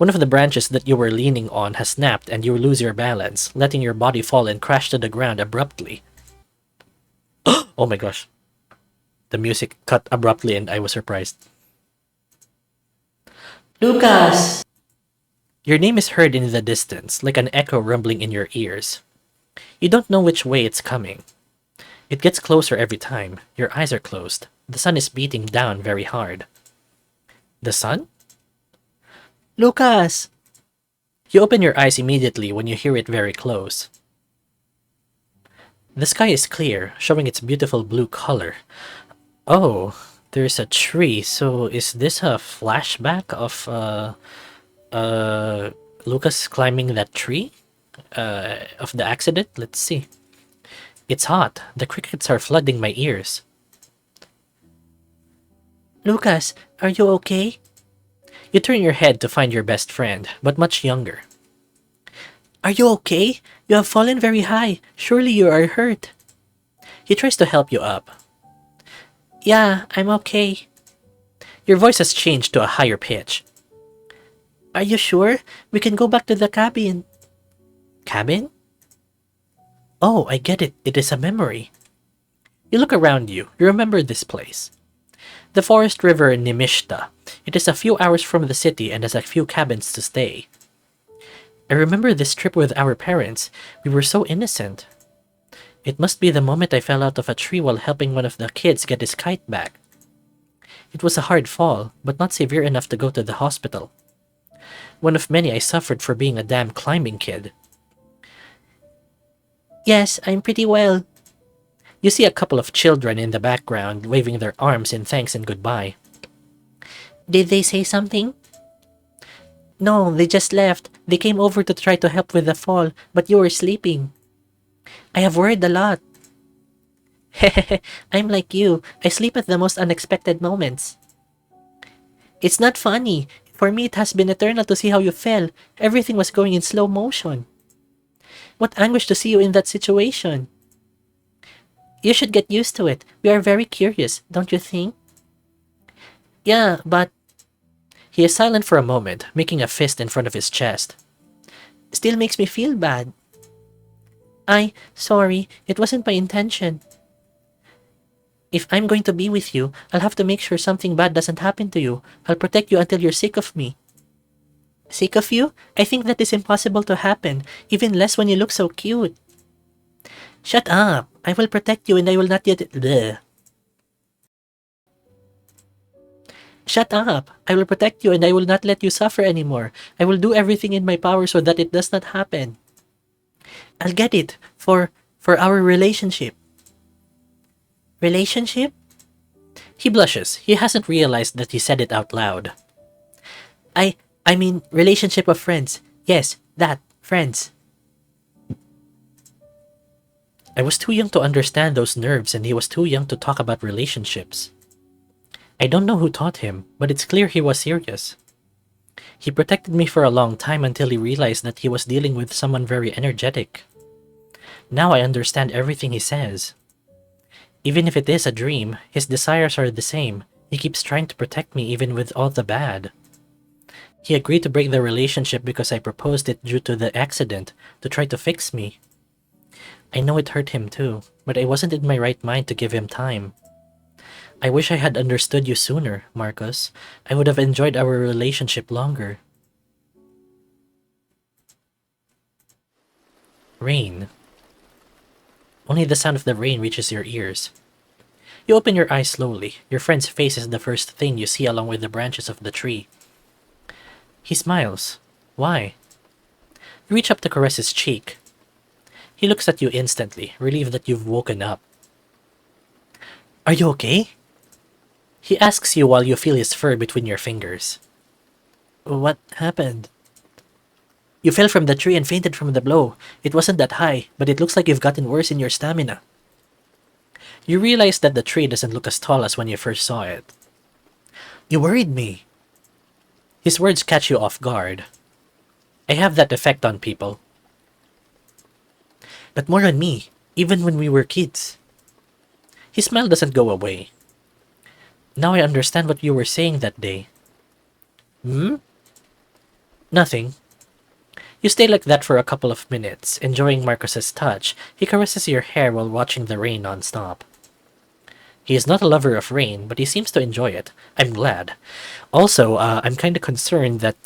One of the branches that you were leaning on has snapped and you lose your balance, letting your body fall and crash to the ground abruptly. Oh my gosh. The music cut abruptly and I was surprised. Lucas! Your name is heard in the distance, like an echo rumbling in your ears. You don't know which way it's coming. It gets closer every time. Your eyes are closed. The sun is beating down very hard. The sun? Lucas! You open your eyes immediately when you hear it very close. The sky is clear, showing its beautiful blue color. Oh, there's a tree. So is this a flashback of Lucas climbing that tree? Of the accident? Let's see. It's hot. The crickets are flooding my ears. Lucas, are you okay? You turn your head to find your best friend, but much younger. Are you okay? You have fallen very high. Surely you are hurt. He tries to help you up. Yeah, I'm okay. Your voice has changed to a higher pitch. Are you sure? We can go back to the cabin. Cabin? Oh, I get it. It is a memory. You look around you. You remember this place. The forest river Nimishta. It is a few hours from the city and has a few cabins to stay. I remember this trip with our parents. We were so innocent. It must be the moment I fell out of a tree while helping one of the kids get his kite back. It was a hard fall, but not severe enough to go to the hospital. One of many I suffered for being a damn climbing kid. Yes, I'm pretty well. You see a couple of children in the background waving their arms in thanks and goodbye. Did they say something? No, they just left. They came over to try to help with the fall, but you were sleeping. I have worried a lot. Hehehe, I'm like you. I sleep at the most unexpected moments. It's not funny. For me, it has been eternal to see how you fell. Everything was going in slow motion. What anguish to see you in that situation. You should get used to it. We are very curious, don't you think? Yeah, but... He is silent for a moment, making a fist in front of his chest. Still makes me feel bad. Sorry, it wasn't my intention. If I'm going to be with you, I'll have to make sure something bad doesn't happen to you. I'll protect you until you're sick of me. Sick of you? I think that is impossible to happen, even less when you look so cute. Shut up! I will protect you and I will not yet... Bleh. Shut up! I will protect you and I will not let you suffer anymore. I will do everything in my power so that it does not happen. I'll get it. For our relationship. Relationship? He blushes. He hasn't realized that he said it out loud. I mean, relationship of friends. Yes, that. Friends. I was too young to understand those nerves and he was too young to talk about relationships. I don't know who taught him, but it's clear he was serious. He protected me for a long time until he realized that he was dealing with someone very energetic. Now I understand everything he says. Even if it is a dream, his desires are the same. He keeps trying to protect me even with all the bad. He agreed to break the relationship because I proposed it due to the accident, to try to fix me. I know it hurt him too, but I wasn't in my right mind to give him time. I wish I had understood you sooner, Marcus. I would have enjoyed our relationship longer. Rain. Only the sound of the rain reaches your ears. You open your eyes slowly. Your friend's face is the first thing you see along with the branches of the tree. He smiles. Why? You reach up to caress his cheek. He looks at you instantly, relieved that you've woken up. Are you okay? He asks you while you feel his fur between your fingers. What happened? You fell from the tree and fainted from the blow. It wasn't that high, but it looks like you've gotten worse in your stamina. You realize that the tree doesn't look as tall as when you first saw it. You worried me. His words catch you off guard. I have that effect on people. But more on me, even when we were kids. His smile doesn't go away. Now I understand what you were saying that day. Hmm? Nothing. You stay like that for a couple of minutes, enjoying Marcus's touch. He caresses your hair while watching the rain non-stop. He is not a lover of rain, but he seems to enjoy it. I'm glad. Also, I'm kind of concerned that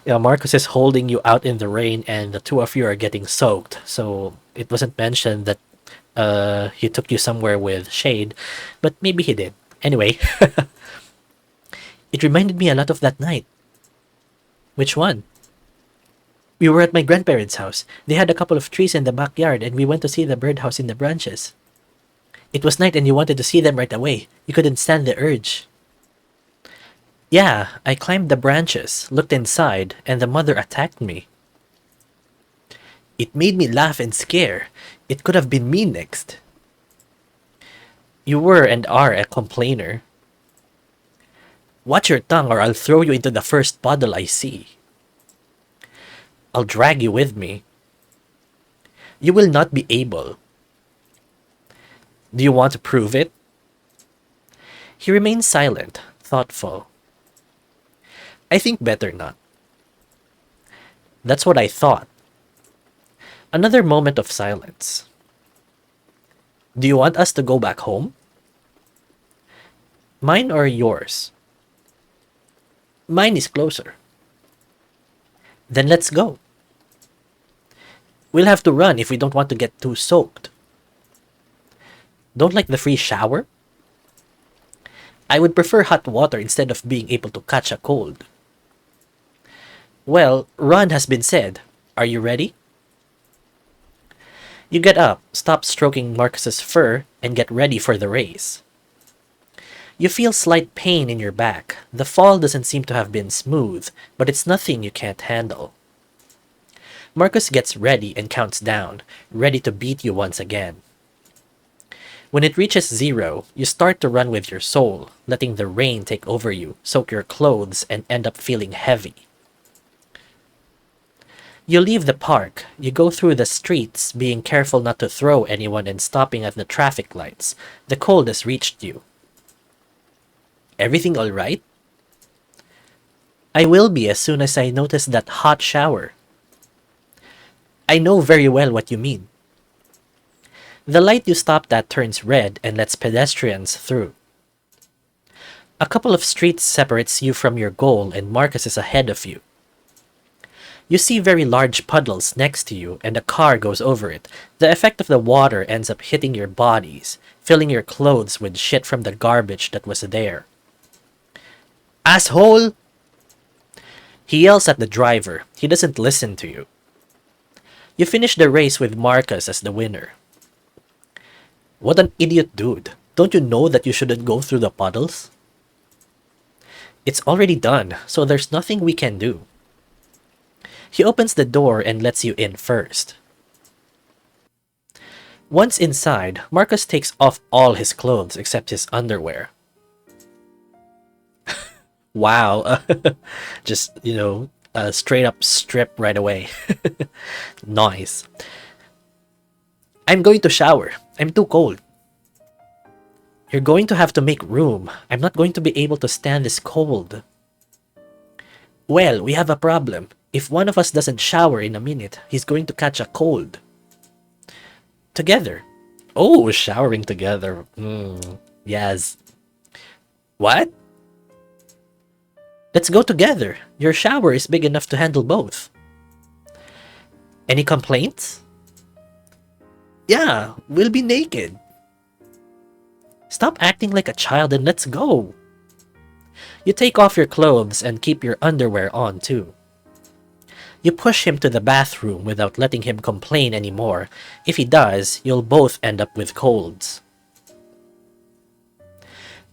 Marcus is holding you out in the rain and the two of you are getting soaked. So it wasn't mentioned that he took you somewhere with shade, but maybe he did. Anyway, it reminded me a lot of that night. Which one? We were at my grandparents' house. They had a couple of trees in the backyard and we went to see the birdhouse in the branches. It was night and you wanted to see them right away. You couldn't stand the urge. Yeah, I climbed the branches, looked inside, and the mother attacked me. It made me laugh and scare. It could have been me next. You were and are a complainer. Watch your tongue or I'll throw you into the first puddle I see. I'll drag you with me. You will not be able. Do you want to prove it? He remains silent, thoughtful. I think better not. That's what I thought. Another moment of silence. Do you want us to go back home? Mine or yours? Mine is closer. Then let's go. We'll have to run if we don't want to get too soaked. Don't like the free shower? I would prefer hot water instead of being able to catch a cold. Well, run has been said. Are you ready? You get up, stop stroking Marcus's fur, and get ready for the race. You feel slight pain in your back. The fall doesn't seem to have been smooth, but it's nothing you can't handle. Marcus gets ready and counts down, ready to beat you once again. When it reaches 0, you start to run with your soul, letting the rain take over you, soak your clothes, and end up feeling heavy. You leave the park. You go through the streets, being careful not to throw anyone and stopping at the traffic lights. The cold has reached you. Everything all right? I will be as soon as I notice that hot shower. I know very well what you mean. The light you stopped at turns red and lets pedestrians through. A couple of streets separates you from your goal and Marcus is ahead of you. You see very large puddles next to you and a car goes over it. The effect of the water ends up hitting your bodies, filling your clothes with shit from the garbage that was there. Asshole! He yells at the driver. He doesn't listen to you. You finish the race with Marcus as the winner. What an idiot dude. Don't you know that you shouldn't go through the puddles? It's already done, so there's nothing we can do. He opens the door and lets you in first. Once inside, Marcus takes off all his clothes except his underwear. Wow. Just, a straight up strip right away. Nice. I'm going to shower. I'm too cold. You're going to have to make room. I'm not going to be able to stand this cold. Well, we have a problem. If one of us doesn't shower in a minute, he's going to catch a cold. Together. Oh, showering together. Yes. What? Let's go together. Your shower is big enough to handle both. Any complaints? Yeah, we'll be naked. Stop acting like a child and let's go. You take off your clothes and keep your underwear on too. You push him to the bathroom without letting him complain anymore. If he does, you'll both end up with colds.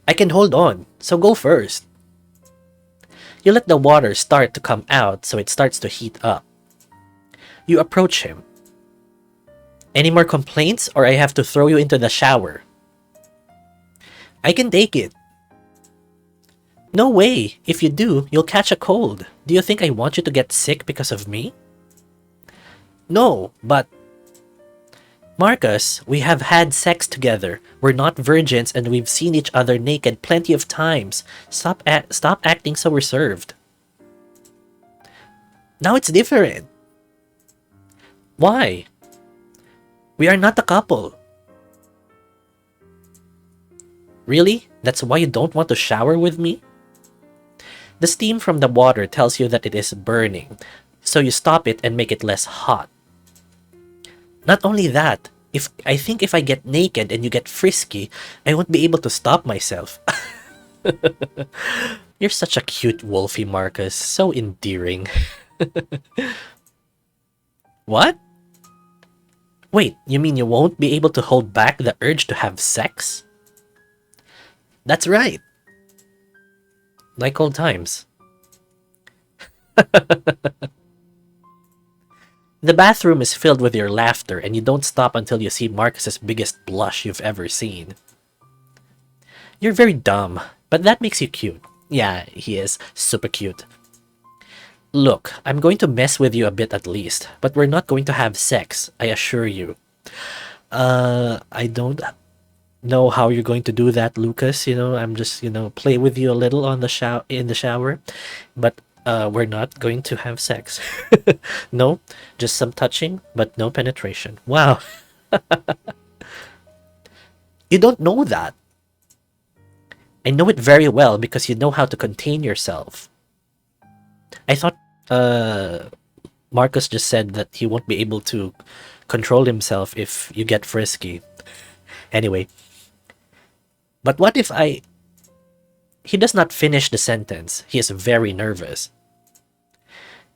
I can hold on, so go first. You let the water start to come out so it starts to heat up. You approach him. Any more complaints or I have to throw you into the shower? I can take it. No way. If you do, you'll catch a cold. Do you think I want you to get sick because of me? No, but... Marcus, we have had sex together. We're not virgins and we've seen each other naked plenty of times. Stop acting so reserved. Now it's different. Why? We are not a couple. Really? That's why you don't want to shower with me? The steam from the water tells you that it is burning, so you stop it and make it less hot. Not only that, if I get naked and you get frisky, I won't be able to stop myself. You're such a cute wolfie, Marcus. So endearing. What? Wait, you mean you won't be able to hold back the urge to have sex? That's right. Like old times. The bathroom is filled with your laughter, and you don't stop until you see Marcus's biggest blush you've ever seen. You're very dumb, but that makes you cute. Yeah, he is super cute. Look, I'm going to mess with you a bit at least, but we're not going to have sex, I assure you. I don't know how you're going to do that, Lucas. I'm just, play with you a little on in the shower, but we're not going to have sex. No, just some touching, but no penetration. Wow. You don't know that. I know it very well because you know how to contain yourself. I thought Marcus just said that he won't be able to control himself if you get frisky. Anyway. But what if I... He does not finish the sentence. He is very nervous.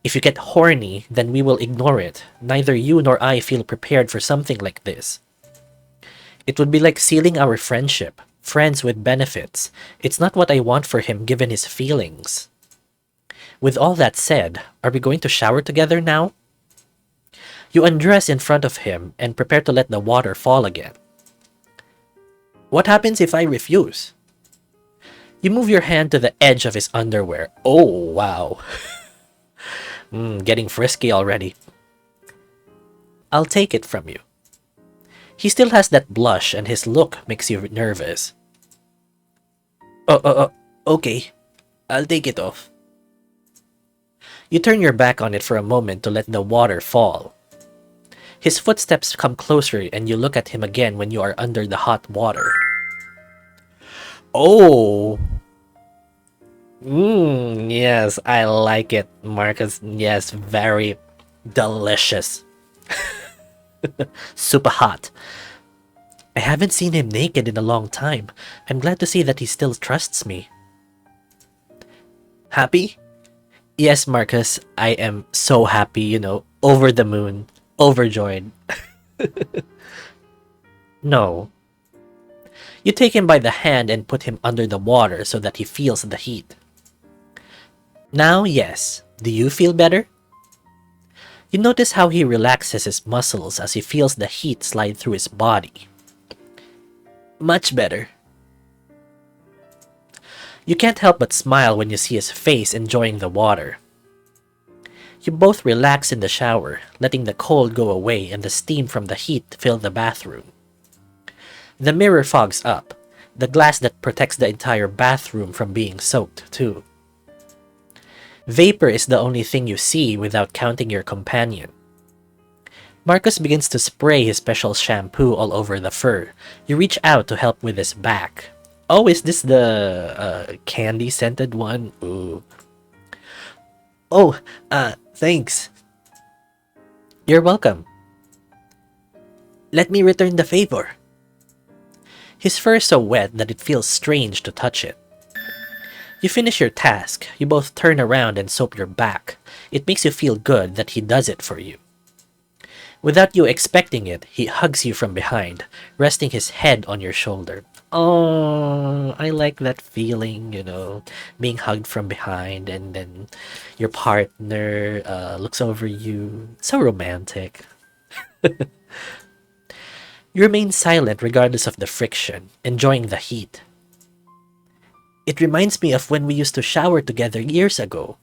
If you get horny, then we will ignore it. Neither you nor I feel prepared for something like this. It would be like sealing our friendship. Friends with benefits. It's not what I want for him given his feelings. With all that said, are we going to shower together now? You undress in front of him and prepare to let the water fall again. What happens if I refuse? You move your hand to the edge of his underwear. Oh, wow. Getting frisky already. I'll take it from you. He still has that blush and his look makes you nervous. Okay. I'll take it off. You turn your back on it for a moment to let the water fall. His footsteps come closer and you look at him again when you are under the hot water. Oh! Yes, I like it, Marcus. Yes, very delicious. Super hot. I haven't seen him naked in a long time. I'm glad to see that he still trusts me. Happy? Yes, Marcus, I am so happy, over the moon, overjoyed. No. You take him by the hand and put him under the water so that he feels the heat. Now, yes. Do you feel better? You notice how he relaxes his muscles as he feels the heat slide through his body. Much better. You can't help but smile when you see his face enjoying the water. You both relax in the shower, letting the cold go away and the steam from the heat fill the bathroom. The mirror fogs up, the glass that protects the entire bathroom from being soaked, too. Vapor is the only thing you see without counting your companion. Marcus begins to spray his special shampoo all over the fur. You reach out to help with his back. Oh, is this the candy-scented one? Ooh. Oh, thanks. You're welcome. Let me return the favor. His fur is so wet that it feels strange to touch it. You finish your task. You both turn around and soap your back. It makes you feel good that he does it for you. Without you expecting it, he hugs you from behind, resting his head on your shoulder. Oh, I like that feeling, being hugged from behind and then your partner looks over you. So romantic. You remain silent regardless of the friction, enjoying the heat. It reminds me of when we used to shower together years ago.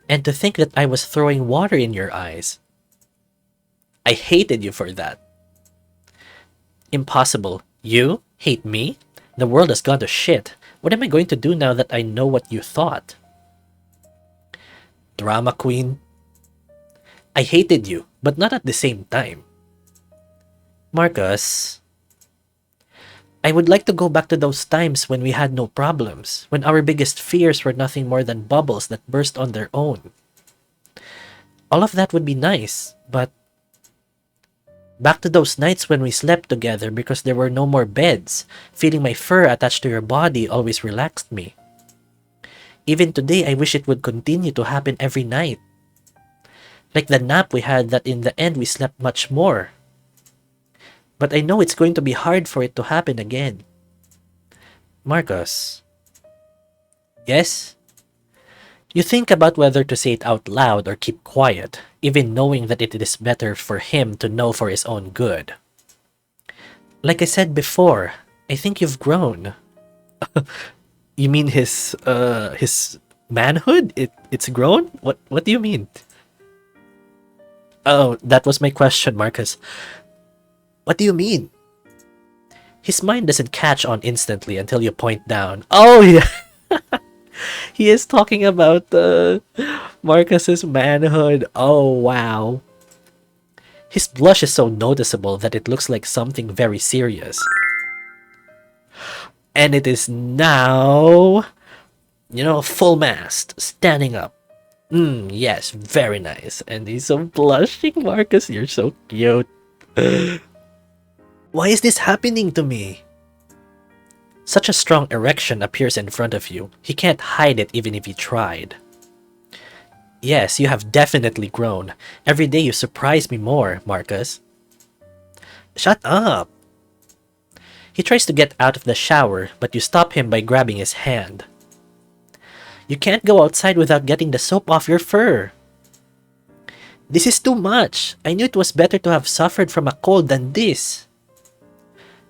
And to think that I was throwing water in your eyes. I hated you for that. Impossible. You hate me? The world has gone to shit. What am I going to do now that I know what you thought? drama queen. I hated you, but not at the same time. Marcus, I would like to go back to those times when we had no problems, when our biggest fears were nothing more than bubbles that burst on their own. All of that would be nice, but back to those nights when we slept together because there were no more beds. Feeling my fur attached to your body always relaxed me. Even today, I wish it would continue to happen every night. Like the nap we had that in the end we slept much more. But I know it's going to be hard for it to happen again. Marcus. Yes? You think about whether to say it out loud or keep quiet, even knowing that it is better for him to know for his own good. Like I said before, I think you've grown. You mean his manhood? It's grown? What do you mean? Oh, that was my question, Marcus. What do you mean? His mind doesn't catch on instantly until you point down. Oh, yeah. He is talking about Marcus's manhood. Oh, wow. His blush is so noticeable that it looks like something very serious. And it is now, full mast, standing up. Yes, very nice. And he's so blushing, Marcus. You're so cute. Why is this happening to me? Such a strong erection appears in front of you. He can't hide it even if he tried. Yes, you have definitely grown. Every day you surprise me more, Marcus. Shut up! He tries to get out of the shower, but you stop him by grabbing his hand. You can't go outside without getting the soap off your fur. This is too much. I knew it was better to have suffered from a cold than this.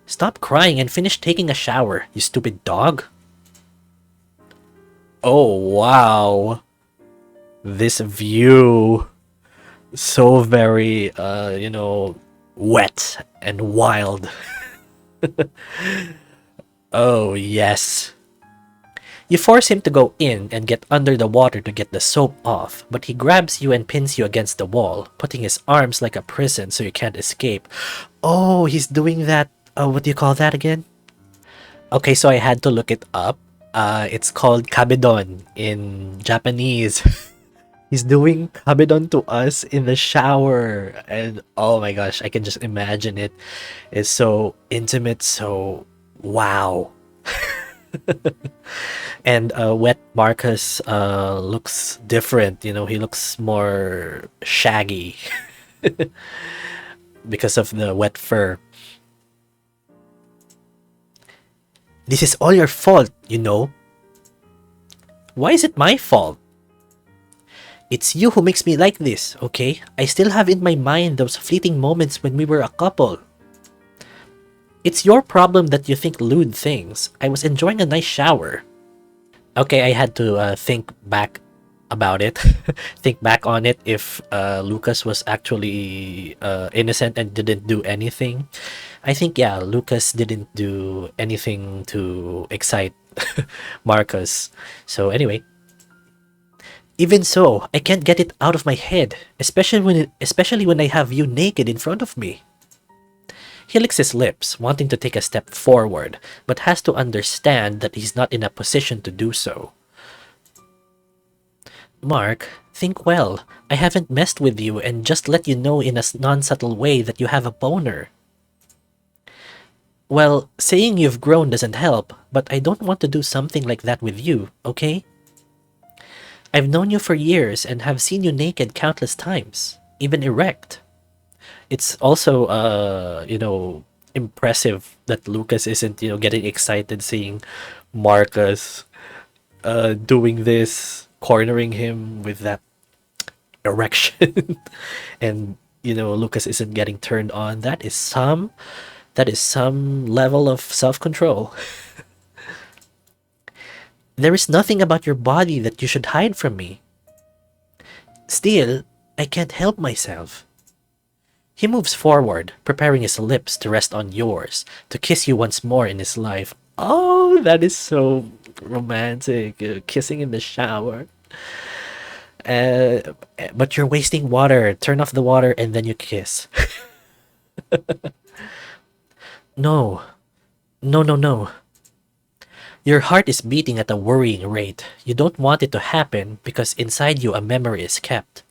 Stop crying and finish taking a shower, you stupid dog. Oh, wow. This view. So very, wet and wild. Oh, yes. You force him to go in and get under the water to get the soap off, but he grabs you and pins you against the wall, putting his arms like a prison so you can't escape. Oh, he's doing that. What do you call that again? Okay, so I had to look it up. It's called kabedon in Japanese. He's doing kabedon to us in the shower. And oh my gosh, I can just imagine it. It's so intimate, so wow. And wet Marcus looks different. He looks more shaggy because of the wet fur. This is all your fault, Why is it my fault? It's you who makes me like this, okay? I still have in my mind those fleeting moments when we were a couple. It's your problem that you think lewd things. I was enjoying a nice shower. Okay, I had to think back about it. Think back on it if Lucas was actually innocent and didn't do anything. I think, yeah, Lucas didn't do anything to excite Marcus. So anyway. Even so, I can't get it out of my head, especially when I have you naked in front of me. He licks his lips, wanting to take a step forward, but has to understand that he's not in a position to do so. Mark, think well. I haven't messed with you and just let you know in a non-subtle way that you have a boner. Well, saying you've grown doesn't help, but I don't want to do something like that with you, okay? I've known you for years and have seen you naked countless times, even erect. It's also, impressive that Lucas isn't, getting excited seeing Marcus doing this, cornering him with that erection. And, Lucas isn't getting turned on. That is some level of self-control. There is nothing about your body that you should hide from me. Still, I can't help myself. He moves forward, preparing his lips to rest on yours, to kiss you once more in his life. Oh, that is so romantic. Kissing in the shower. Uh, but you're wasting water. Turn off the water and then you kiss. No, no, no, no. Your heart is beating at a worrying rate. You don't want it to happen because inside you a memory is kept.